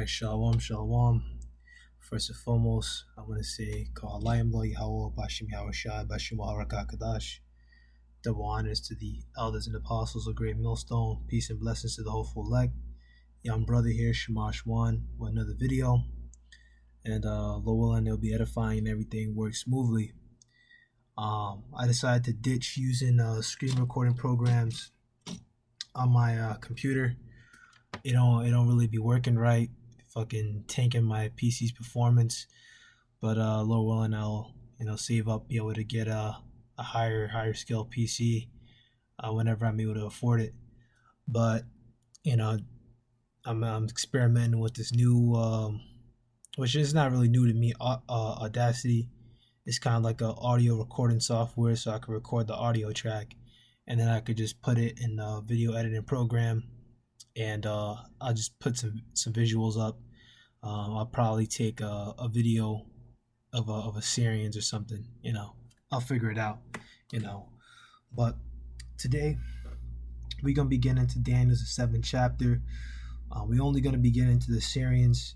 Alright, Shalom, Shalom. First and foremost, I want to say, Ka'alayim Lo Yahweh, Bashim Yahushai, Bashim Harakakadash. Double honors to the elders and apostles of Great Millstone. Peace and blessings to the hopeful elect. Young brother here, Shamash Wan, with another video. And Lord willing, it'll be edifying and everything works smoothly. I decided to ditch using screen recording programs on my computer. It don't really be working right, fucking tanking my PC's performance. But Lord willing, I'll save up, be able to get a higher scale PC whenever I'm able to afford it. But I'm experimenting with this new which is not really new to me, Audacity. It's kind of like a audio recording software, so I can record the audio track and then I could just put it in a video editing program, and I'll just put some visuals up. I'll probably take a video of Assyrians or something, I'll figure it out, But today we're gonna be getting into Daniel's 7th chapter. We're only gonna be getting into the Assyrians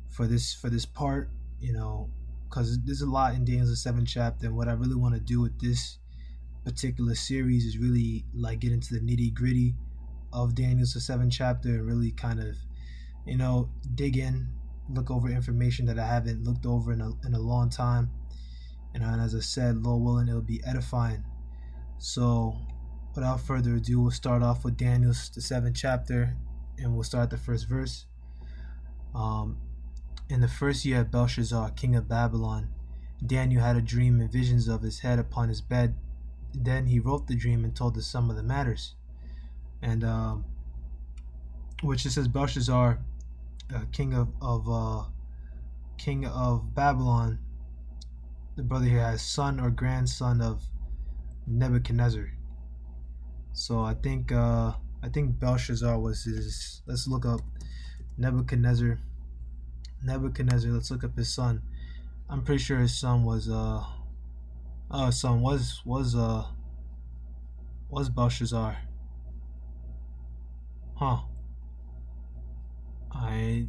for this part, because there's a lot in Daniel's 7th chapter, and what I really want to do with this particular series is really like get into the nitty gritty of Daniel's 7th chapter and really kind of, dig in, look over information that I haven't looked over in a long time. And as I said, Lord willing, it'll be edifying. So without further ado, we'll start off with Daniel's 7th chapter, and we'll start the first verse. In the first year of Belshazzar, king of Babylon, Daniel had a dream and visions of his head upon his bed. Then he wrote the dream and told the sum of the matters. And which it says Belshazzar, king of Babylon, the brother here has son or grandson of Nebuchadnezzar. So I think Belshazzar was his. Let's look up Nebuchadnezzar. Let's look up his son. I'm pretty sure his son was Belshazzar. Huh. I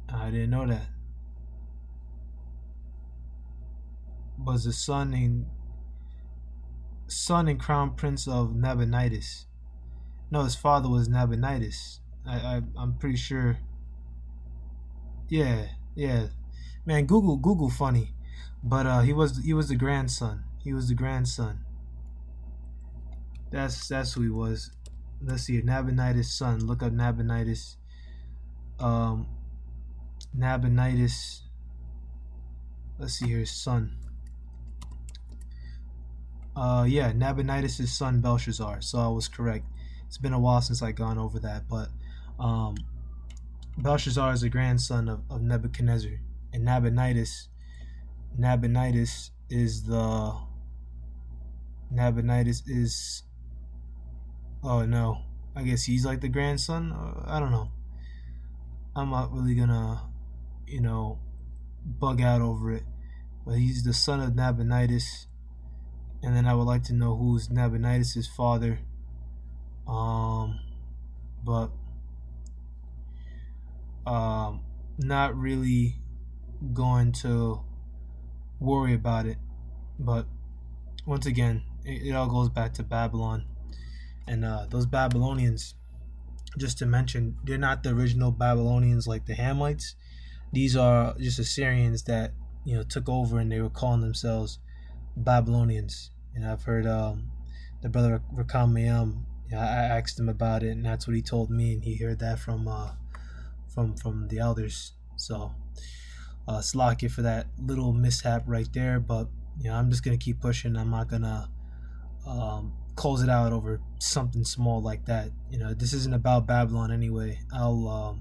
didn't know that. Was the son and crown prince of Nabonidus. No, his father was Nabonidus. I'm pretty sure. Yeah. Man, Google funny. But he was the grandson. That's who he was. Let's see, Nabonidus' son. Look up Nabonidus. Nabonidus. Let's see here, his son. Yeah, Nabonidus' son Belshazzar. So I was correct. It's been a while since I gone over that, but Belshazzar is the grandson of Nebuchadnezzar, and Nabonidus is oh no, I guess he's like the grandson. I don't know. I'm not really gonna bug out over it, but he's the son of Nabonidus. And then I would like to know who's Nabonidus' father. But not really going to worry about it. But once again, it all goes back to Babylon. And those Babylonians, just to mention, they're not the original Babylonians like the Hamites. These are just Assyrians that took over, and they were calling themselves Babylonians. And I've heard the brother Ricans, I asked him about it, and that's what he told me, and he heard that from the elders. So slack it for that little mishap right there, but I'm just gonna keep pushing. I'm not gonna close it out over something small like that. This isn't about Babylon anyway. I'll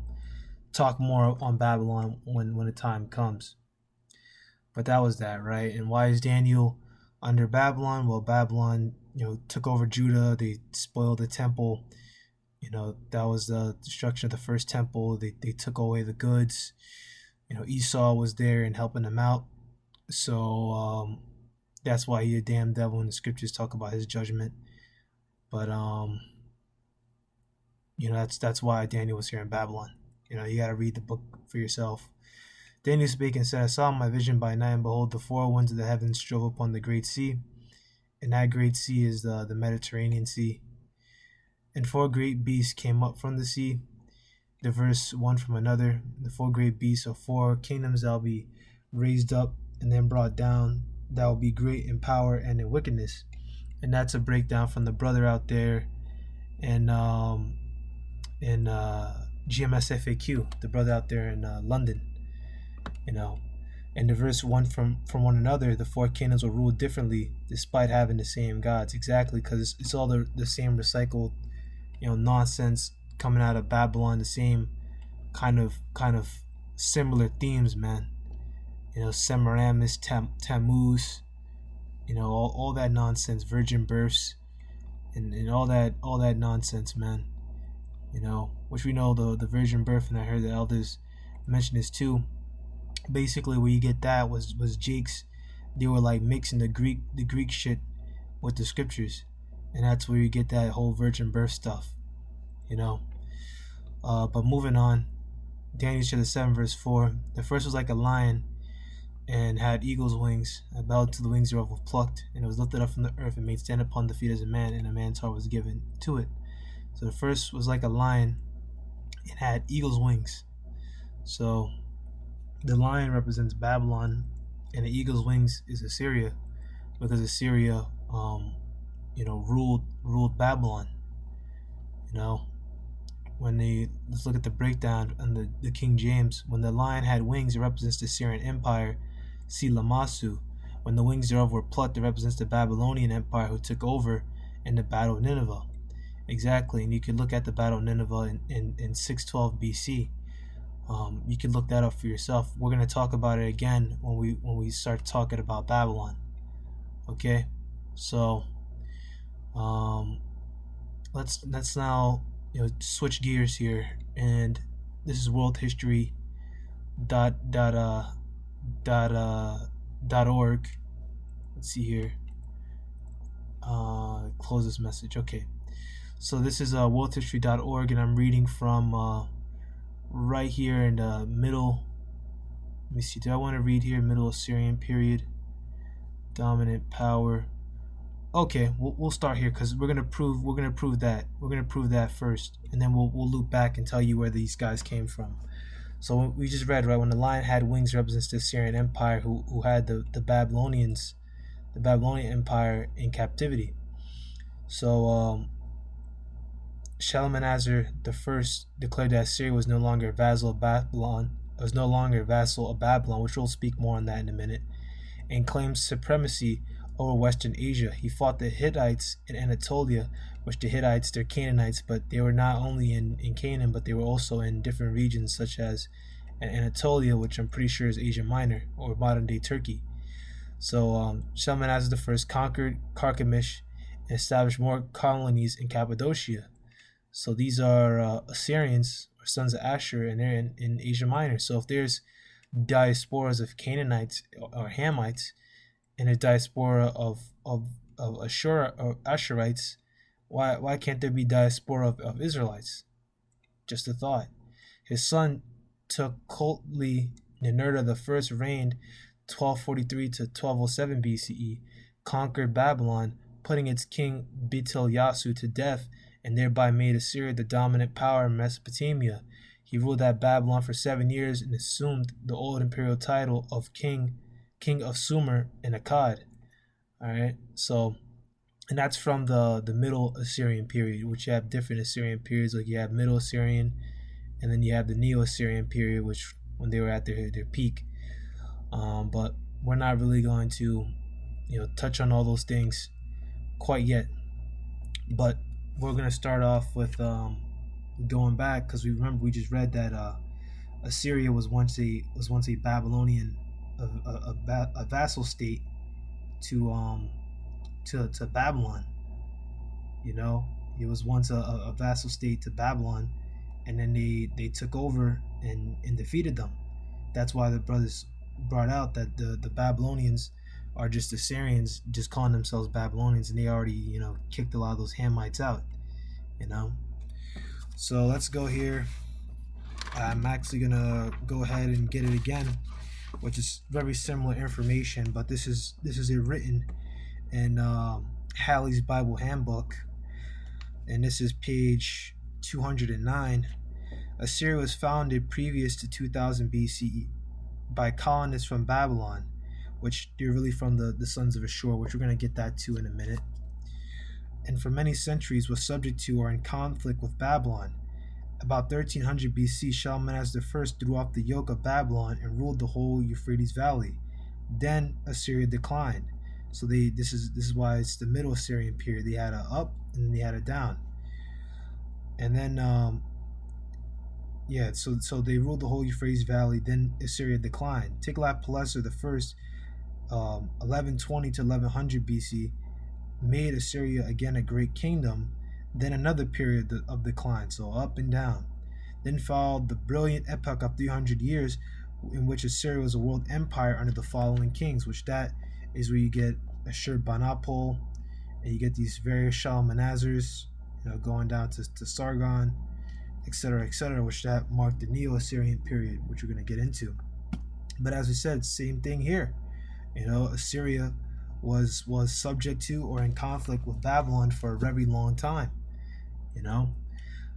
talk more on Babylon when the time comes. But that was that, right? And why is Daniel under Babylon? Well, Babylon, took over Judah. They spoiled the temple. That was the destruction of the first temple. They took away the goods. Esau was there and helping them out. So that's why he a damn devil, and the scriptures talk about his judgment. But that's why Daniel was here in Babylon. You got to read the book for yourself. Daniel spake and said, I saw my vision by night, and behold, the four winds of the heavens strove upon the great sea, and that great sea is the Mediterranean Sea. And four great beasts came up from the sea, diverse one from another. The four great beasts are four kingdoms that will be raised up and then brought down, that will be great in power and in wickedness. And that's a breakdown from the brother out there in GMSFAQ, the brother out there in London. And diverse one from one another. The four kingdoms will rule differently despite having the same gods. Exactly, because it's all the same recycled nonsense coming out of Babylon, the same kind of similar themes, man. Semiramis, Tammuz, all that nonsense, virgin births, and all that nonsense, man. Which we know the virgin birth, and I heard the elders mention this too. Basically, where you get that was Jake's. They were like mixing the Greek shit with the scriptures, and that's where you get that whole virgin birth stuff. But moving on, Daniel chapter 7 verse 4. The first was like a lion, and had eagle's wings, and bowed to the wings thereof was plucked, and it was lifted up from the earth, and made stand upon the feet as a man, and a man's heart was given to it. So the first was like a lion, and had eagle's wings. So the lion represents Babylon, and the eagle's wings is Assyria, because Assyria, ruled Babylon. Let's look at the breakdown on the King James. When the lion had wings, it represents the Syrian Empire, see Lamassu. When the wings thereof were plucked, it represents the Babylonian Empire, who took over in the Battle of Nineveh. Exactly, and you can look at the Battle of Nineveh in 612 BC. You can look that up for yourself. We're going to talk about it again when we start talking about Babylon. Okay, so let's now switch gears here, and this is world history .org. Let's see here. Close this message. Okay, so this is worldhistory.org, and I'm reading from right here in the middle. Let me see. Do I want to read here? Middle Assyrian period, dominant power. Okay, we'll start here because we're gonna prove that first, and then we'll loop back and tell you where these guys came from. So we just read, right, when the lion had wings, represents the Syrian Empire, who had the Babylonian Empire in captivity. So Shalmaneser the first declared that Assyria was no longer a vassal of Babylon, which we'll speak more on that in a minute, and claimed supremacy over Western Asia. He fought the Hittites in Anatolia, which the Hittites, they're Canaanites, but they were not only in Canaan, but they were also in different regions, such as Anatolia, which I'm pretty sure is Asia Minor, or modern-day Turkey. So Shalmaneser the first conquered Carchemish and established more colonies in Cappadocia. So these are Assyrians, or sons of Asher, and they're in Asia Minor. So if there's diasporas of Canaanites or Hamites, and a diaspora of Asherites, why can't there be diaspora of Israelites? Just a thought. His son Tukli Ninurta the first reigned 1243 to 1207 BCE, conquered Babylon, putting its king Bitil Yasu to death, and thereby made Assyria the dominant power in Mesopotamia. He ruled at Babylon for 7 years and assumed the old imperial title of King of Sumer and Akkad. Alright, so, and that's from the Middle Assyrian period, which you have different Assyrian periods, like you have Middle Assyrian, and then you have the Neo-Assyrian period, which when they were at their peak. But we're not really going to touch on all those things quite yet. But we're going to start off with going back, because we just read that Assyria was once a Babylonian, a vassal state to Babylon. It was once a vassal state to Babylon, and then they took over and defeated them. That's why the brothers brought out that the Babylonians are just Assyrians, just calling themselves Babylonians, and they already kicked a lot of those Hamites out. So let's go here. I'm actually gonna go ahead and get it again, which is very similar information, but this is it written in Halley's Bible Handbook, and this is page 209. Assyria was founded previous to 2000 BCE by colonists from Babylon, which they're really from the sons of Ashur, which we're going to get that to in a minute, and for many centuries was subject to or in conflict with Babylon. About 1300 BC, Shalmaneser I threw off the yoke of Babylon and ruled the whole Euphrates Valley. Then Assyria declined. So this is why it's the Middle Assyrian period. They had a up and then they had a down. And then so they ruled the whole Euphrates Valley. Then Assyria declined. Tiglath-Pileser I, 1120 to 1100 BC, made Assyria again a great kingdom. Then another period of decline, so up and down. Then followed the brilliant epoch of 300 years, in which Assyria was a world empire under the following kings, which that is where you get Ashurbanipal, and you get these various Shalmanazars, going down to Sargon, etc., which that marked the Neo-Assyrian period, which we're going to get into. But as we said, same thing here. Assyria was subject to or in conflict with Babylon for a very long time.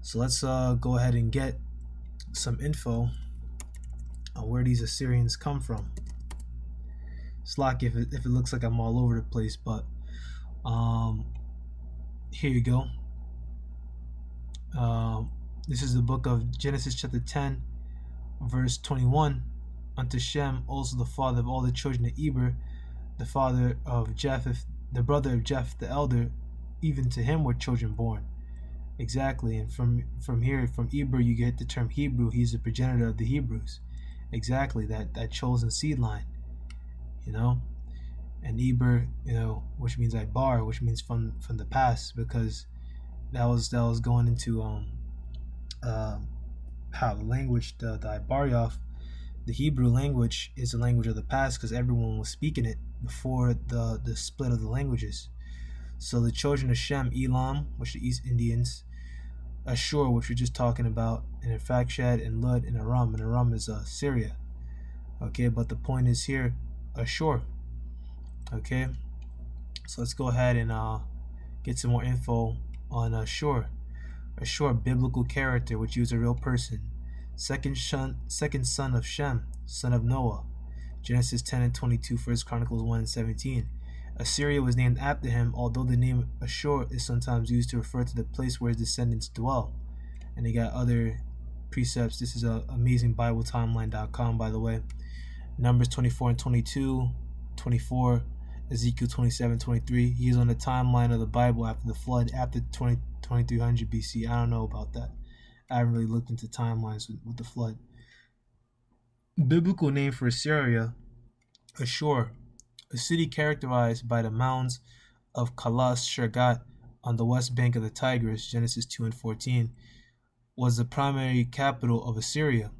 So let's go ahead and get some info on where these Assyrians come from. Slack if it looks like I'm all over the place, but here you go. This is the book of Genesis chapter 10, verse 21. Unto Shem, also the father of all the children of Eber, the father of Japheth, the brother of Japheth the elder, even to him were children born. Exactly, and from here, from Eber, you get the term Hebrew. He's the progenitor of the Hebrews. Exactly, that chosen seed line, and Eber, which means Ibar, which means from the past, because that was going into how the language, the Ibarioth, the Hebrew language is the language of the past, because everyone was speaking it before the split of the languages. So the children of Shem, Elam, which are the East Indians, Ashur, which we're just talking about, and Arphaxad, and Lud, and Aram. And Aram is Syria. Okay, but the point is here, Ashur. Okay, so let's go ahead and get some more info on Ashur. Ashur, biblical character, which was a real person. Second son of Shem, son of Noah. Genesis 10 and 22, 1 Chronicles 1 and 17. Assyria was named after him, although the name Ashur is sometimes used to refer to the place where his descendants dwell. And they got other precepts. This is AmazingBibleTimeline.com, by the way. Numbers 24 and 22, 24, Ezekiel 27, 23. He is on the timeline of the Bible after the flood, after 2300 BC. I don't know about that. I haven't really looked into timelines with the flood. Biblical name for Assyria, Ashur, a city characterized by the mounds of Kalas Shergat on the west bank of the Tigris, Genesis 2 and 14, was the primary capital of Assyria.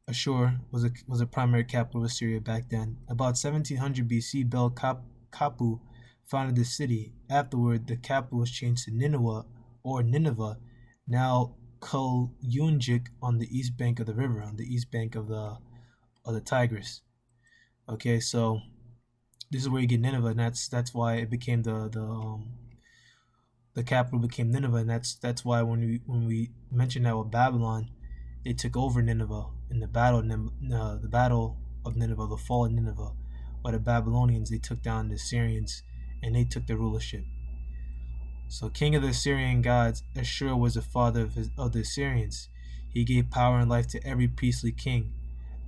Ashur was a primary capital of Assyria back then. About 1700 BC, Bel Kapu founded the city. Afterward, the capital was changed to Nineveh, now Kul-Yunjik, on the east bank of the river, on the east bank of the Tigris. Okay, so this is where you get Nineveh, and that's why it became the capital became Nineveh, and that's why when we mention that with Babylon, they took over Nineveh in the battle of Nineveh, the fall of Nineveh, by the Babylonians. They took down the Assyrians, and they took the rulership. So, king of the Assyrian gods, Ashur was the father of the Assyrians. He gave power and life to every priestly king.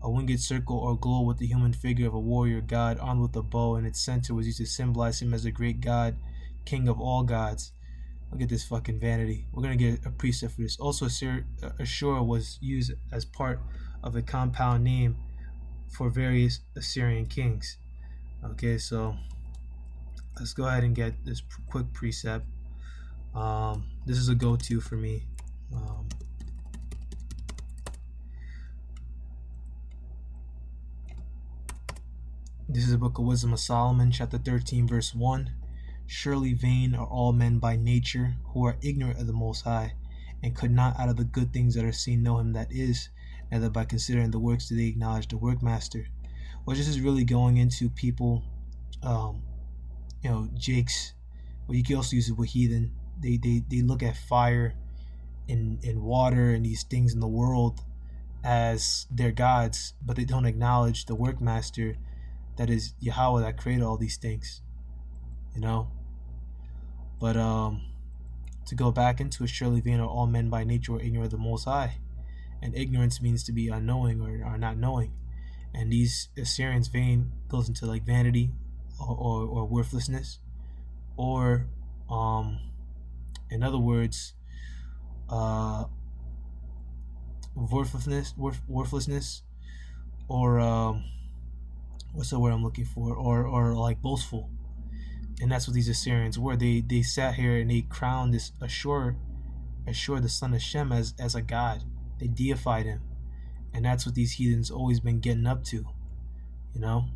A winged circle or globe with the human figure of a warrior god armed with a bow in its center was used to symbolize him as a great god, king of all gods. Look at this fucking vanity. We're going to get a precept for this. Also, Ashur was used as part of a compound name for various Assyrian kings. Okay, so let's go ahead and get this quick precept. This is a go-to for me. This is the book of Wisdom of Solomon, chapter 13, verse 1. Surely vain are all men by nature, who are ignorant of the Most High, and could not out of the good things that are seen know him that is, neither by considering the works do they acknowledge the workmaster. Well, this is really going into people, jakes, but you can also use it with heathen. They look at fire and water and these things in the world as their gods, but they don't acknowledge the workmaster that is Yahweh that created all these things, But to go back into it, surely vain are all men by nature or ignorant of the Most High, and ignorance means to be unknowing or not knowing. And these Assyrians, vain goes into like vanity or worthlessness, or in other words, worthlessness, or what's the word I'm looking for, or like boastful. And that's what these Assyrians were. They sat here and they crowned this Ashur, the son of Shem, as a god. They deified him, and that's what these heathens always been getting up to, Now,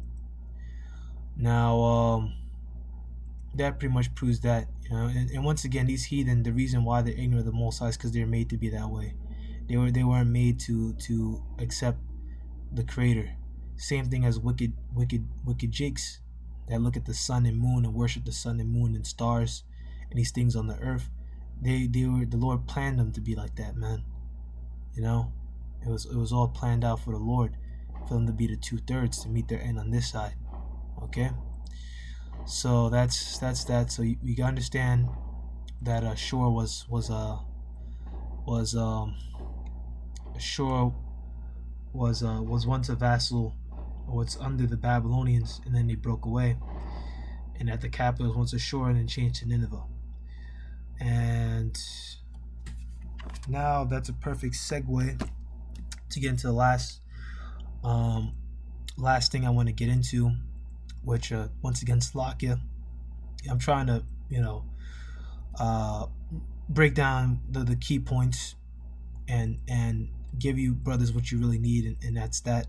that pretty much proves that, And once again, these heathen, the reason why they're ignorant of the Most High is because they're made to be that way. They weren't made to accept the Creator. Same thing as wicked jakes that look at the sun and moon and worship the sun and moon and stars and these things on the earth. The Lord planned them to be like that, man. It was all planned out for the Lord, for them to be the 2/3 to meet their end on this side. Okay, so that's that. So you can understand that Ashur was once a vassal, or was under the Babylonians, and then they broke away, and at the capital was once Ashur and then changed to Nineveh. And now that's a perfect segue to get into the last thing I want to get into, which once again, Slakia. I'm trying to break down the key points and give you brothers what you really need, and that's that.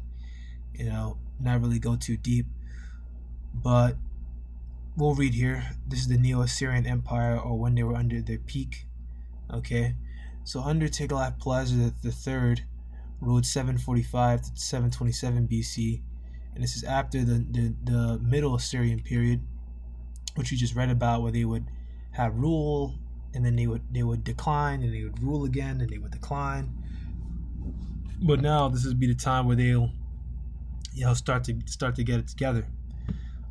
Not really go too deep, but we'll read here. This is the Neo-Assyrian Empire, or when they were under their peak. Okay, so under Tiglath-Pileser III, ruled 745 to 727 BC, and this is after the Middle Assyrian period, which we just read about, where they would have rule, and then they would decline, and they would rule again, and they would decline. But now this would be the time where they'll start to get it together,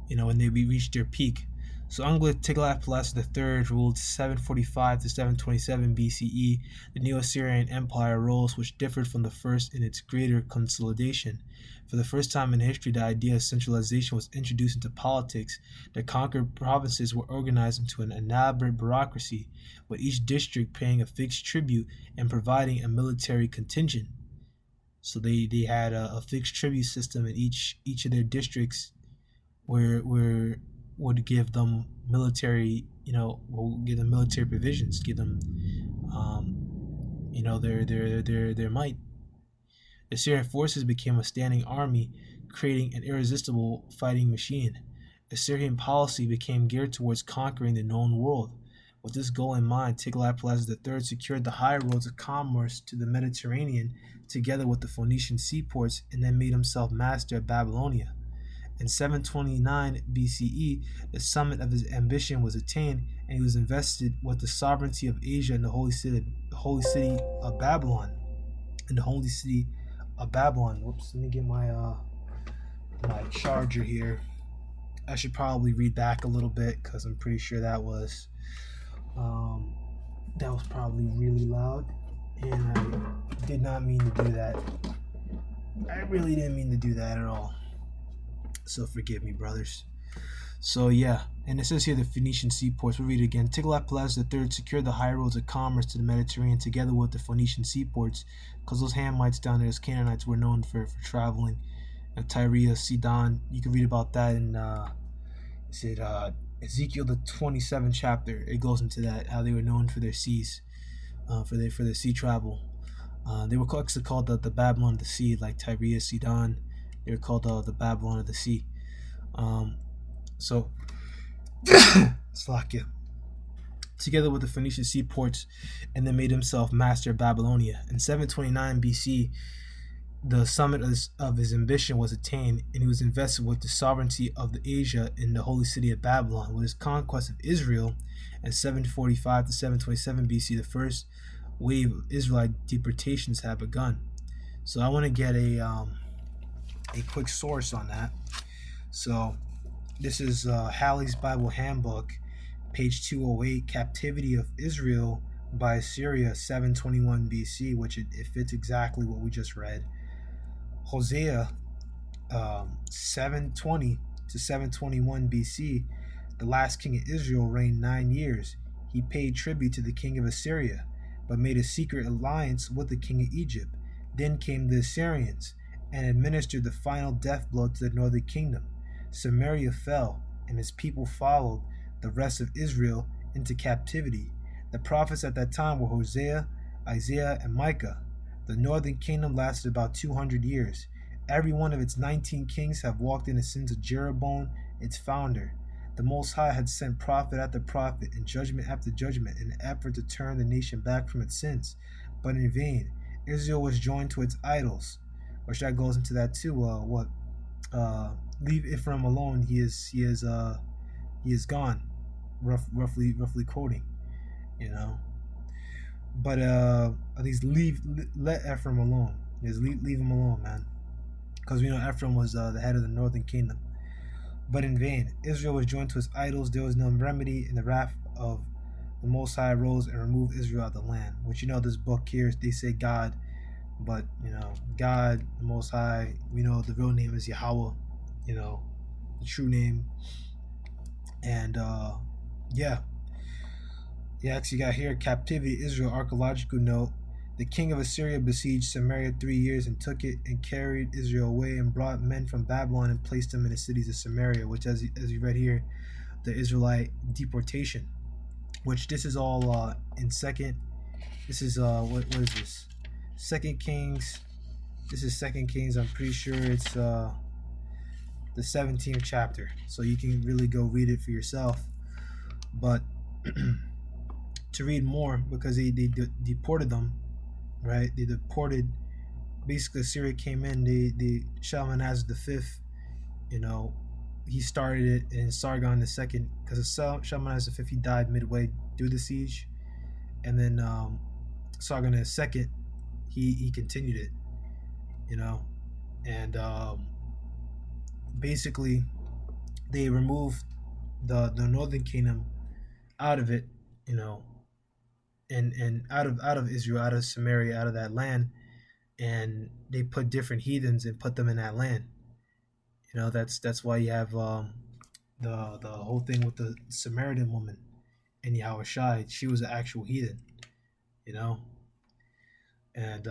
when they reach their peak. So under Tiglath-Pileser III, ruled 745 to 727 BCE, the Neo-Assyrian Empire rose, which differed from the first in its greater consolidation. For the first time in history, the idea of centralization was introduced into politics. The conquered provinces were organized into an elaborate bureaucracy, with each district paying a fixed tribute and providing a military contingent. So they had a fixed tribute system in each of their districts, where would give them military, will give them military provisions, give them, their might. The Assyrian forces became a standing army, creating an irresistible fighting machine. Assyrian policy became geared towards conquering the known world. With this goal in mind, Tiglath-Pileser III secured the high roads of commerce to the Mediterranean, together with the Phoenician seaports, and then made himself master of Babylonia. In 729 BCE, the summit of his ambition was attained, and he was invested with the sovereignty of Asia and the holy city of Babylon. Whoops, let me get my charger here. I should probably read back a little bit, because I'm pretty sure that was probably really loud, and I did not mean to do that. I really didn't mean to do that at all. So forgive me, brothers. So yeah, and it says here the Phoenician seaports. We'll read it again. Tiglath-Pileser III secured the high roads of commerce to the Mediterranean, together with the Phoenician seaports, because those Hamites down there, those Canaanites, were known for traveling. Tyre, Sidon. You can read about that in Ezekiel the 27th chapter. It goes into that, how they were known for their seas, for their sea travel. They were actually called the Babylon of the sea, like Tyre, Sidon. They were called the Babylon of the sea. So Slakia. together with the Phoenician seaports, and then made himself master of Babylonia. In 729 BC, the summit of his ambition was attained, and he was invested with the sovereignty of the Asia in the holy city of Babylon. With his conquest of Israel in 745 to 727 BC, the first wave of Israelite deportations had begun. So I want to get a quick source on that. So this is Halley's Bible Handbook, page 208, Captivity of Israel by Assyria, 721 BC, which it fits exactly what we just read. Hosea 720 to 721 BC, the last king of Israel reigned 9 years. He paid tribute to the king of Assyria, but made a secret alliance with the king of Egypt. Then came the Assyrians, and administered the final death blow to the northern kingdom. Samaria fell, and his people followed the rest of Israel into captivity. The prophets at that time were Hosea, Isaiah, and Micah. The northern kingdom lasted about 200 years. Every one of its 19 kings have walked in the sins of Jeroboam, its founder. The Most High had sent prophet after prophet and judgment after judgment in an effort to turn the nation back from its sins, but in vain. Israel was joined to its idols, which that goes into that too. Leave Ephraim alone; he is gone. Roughly quoting, you know. But at least let Ephraim alone. Just leave him alone, man. Because we know Ephraim was the head of the northern kingdom. But in vain, Israel was joined to his idols. There was no remedy, and the wrath of the Most High rose and removed Israel out of the land. Which, you know, this book here, they say God, but, you know, God, the Most High, we know the real name is Yahweh, you know, the true name. And yeah, actually got here, captivity Israel, archaeological note. The king of Assyria besieged Samaria 3 years and took it, and carried Israel away, and brought men from Babylon and placed them in the cities of Samaria, which, as you read here, the Israelite deportation, which this is all in second. This is what is this? Second Kings. This is Second Kings. I'm pretty sure it's the 17th chapter, so you can really go read it for yourself. But to read more, because they deported them, right? They deported. Basically, Assyria came in. They Shalmaneser the fifth, you know, he started it, and Sargon the second, because Shalmaneser the fifth, he died midway through the siege, and then Sargon the second, he continued it, you know, and basically they removed the northern kingdom out of it, you know, and out of Israel, out of Samaria, out of that land, and they put different heathens and put them in that land. You know, that's why you have the whole thing with the Samaritan woman and Yahushai. She was an actual heathen, you know, and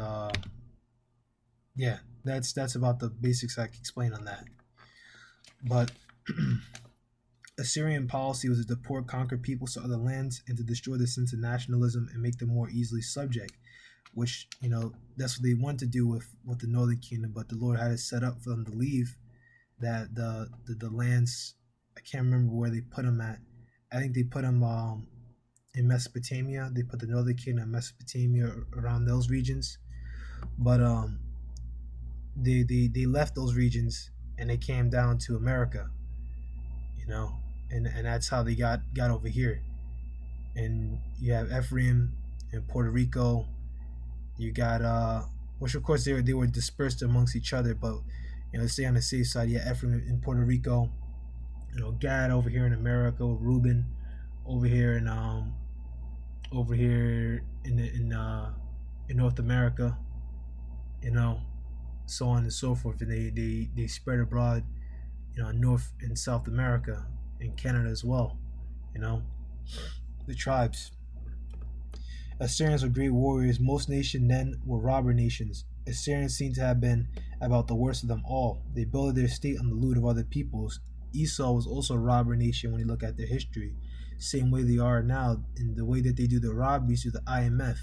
yeah, that's about the basics I can explain on that. But Assyrian policy was to deport conquered peoples to other lands and to destroy the sense of nationalism and make them more easily subject, which, you know, that's what they wanted to do with the northern kingdom, but the Lord had it set up for them to leave, that the lands, I can't remember where they put them at. I think they put them in Mesopotamia. They put the northern kingdom in Mesopotamia, around those regions, but they left those regions and they came down to America, you know, and that's how they got over here. And you have Ephraim and Puerto Rico. You got which of course they were dispersed amongst each other, but, you know, stay on the safe side. Yeah, Ephraim in Puerto Rico, you know, Gad over here in America, Reuben over here in North America, you know, so on and so forth. And they spread abroad, you know, North and South America and Canada as well, you know, the tribes. Assyrians were great warriors. Most nations then were robber nations. Assyrians seem to have been about the worst of them all. They built their state on the loot of other peoples. Esau was also a robber nation when you look at their history. Same way they are now, in the way that they do the robberies through the IMF.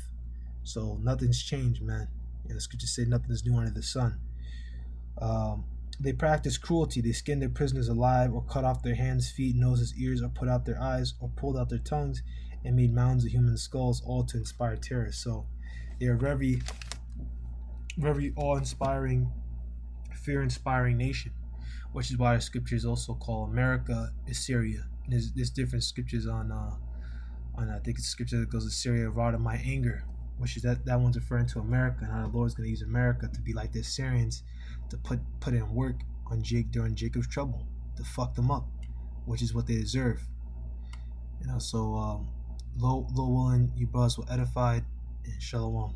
So nothing's changed, man. You know, the scriptures say nothing is new under the sun. They practiced cruelty. They skinned their prisoners alive, or cut off their hands, feet, noses, ears, or put out their eyes, or pulled out their tongues, and made mounds of human skulls, all to inspire terror. So they are very, very awe-inspiring, fear-inspiring nation, which is why the scriptures also call America Assyria. And there's different scriptures on I think it's scripture that goes, Assyria wrought in my anger, which is that one's referring to America, and how the Lord's going to use America to be like the Assyrians, to put in work on Jake during Jacob's trouble, to fuck them up, which is what they deserve. So Lord willing, you brothers were edified, and shalom.